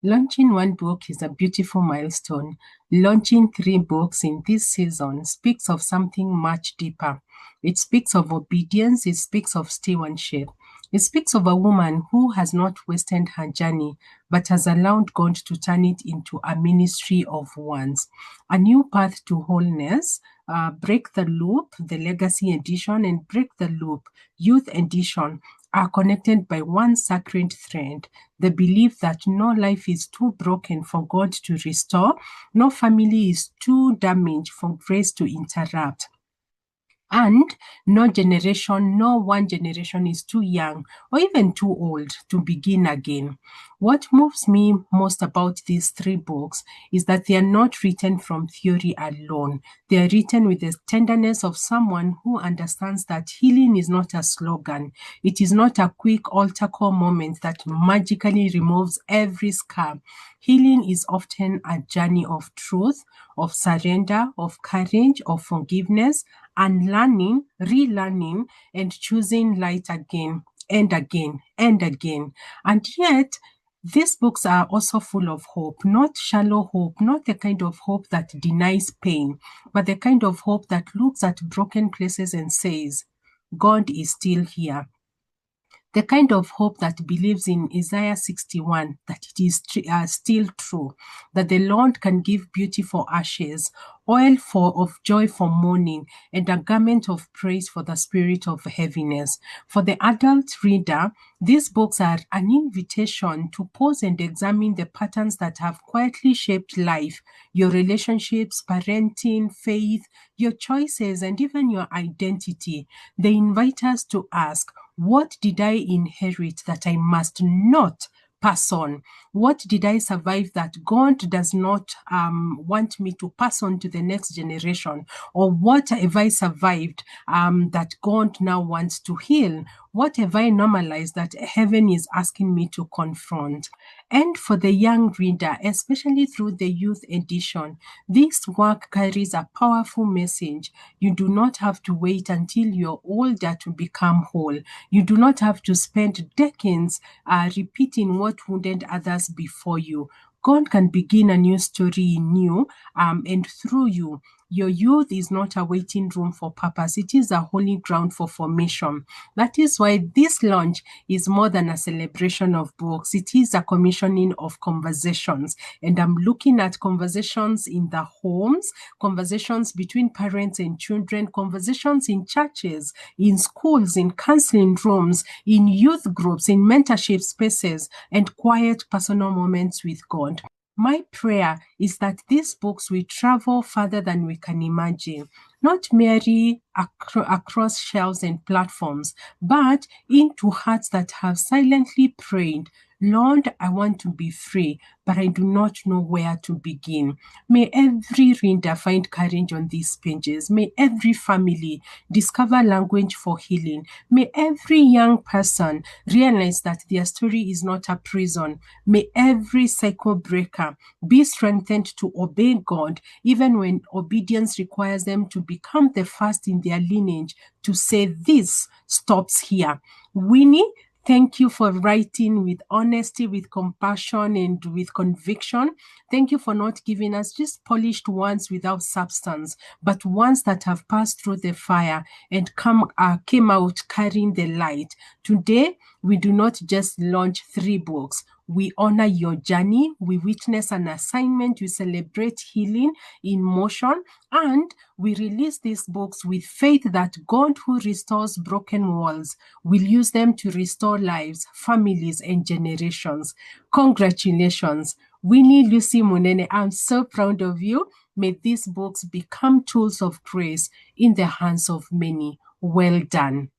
Launching one book is a beautiful milestone. Launching 3 books in this season speaks of something much deeper. It speaks of obedience, it speaks of stewardship. It speaks of a woman who has not wasted her journey, but has allowed God to turn it into a ministry of ones. A new path to wholeness, Break the Loop, the Legacy Edition, and Break the Loop, Youth Edition, are connected by one sacred thread: the belief that no life is too broken for God to restore, no family is too damaged for grace to interrupt. And no one generation is too young or even too old to begin again. What moves me most about these 3 books is that they are not written from theory alone. They are written with the tenderness of someone who understands that healing is not a slogan. It is not a quick altar call moment that magically removes every scar. Healing is often a journey of truth, of surrender, of courage, of forgiveness, and learning, relearning, and choosing light again and again and again. And yet, these books are also full of hope, not shallow hope, not the kind of hope that denies pain, but the kind of hope that looks at broken places and says, God is still here. The kind of hope that believes in Isaiah 61, that it is still true, that the Lord can give beauty for ashes, oil of joy for mourning, and a garment of praise for the spirit of heaviness. For the adult reader, these books are an invitation to pause and examine the patterns that have quietly shaped life, your relationships, parenting, faith, your choices, and even your identity. They invite us to ask, what did I inherit that I must not pass on? What did I survive that God does not want me to pass on to the next generation? Or what have I survived that God now wants to heal? What have I normalized that heaven is asking me to confront? And for the young reader, especially through the youth edition, this work carries a powerful message. You do not have to wait until you're older to become whole. You do not have to spend decades repeating what wounded others before you. God can begin a new story in you and through you. Your youth is not a waiting room for purpose. It is a holy ground for formation. That is why this launch is more than a celebration of books. It is a commissioning of conversations. And I'm looking at conversations in the homes, conversations between parents and children, conversations in churches, in schools, in counseling rooms, in youth groups, in mentorship spaces, and quiet personal moments with God. My prayer is that these books will travel further than we can imagine, not merely across shelves and platforms, but into hearts that have silently prayed, Lord, I want to be free, but I do not know where to begin. May every reader find courage on these pages. May every family discover language for healing. May every young person realize that their story is not a prison. May every cycle breaker be strengthened to obey God, even when obedience requires them to become the first in their lineage to say, this stops here. Winnie, thank you for writing with honesty, with compassion, and with conviction. Thank you for not giving us just polished ones without substance, but ones that have passed through the fire and came out carrying the light. Today, we do not just launch 3 books. We honor your journey. We witness an assignment. We celebrate healing in motion. And we release these books with faith that God, who restores broken walls, will use them to restore lives, families, and generations. Congratulations. Winnie Lucy Munene, I'm so proud of you. May these books become tools of grace in the hands of many. Well done.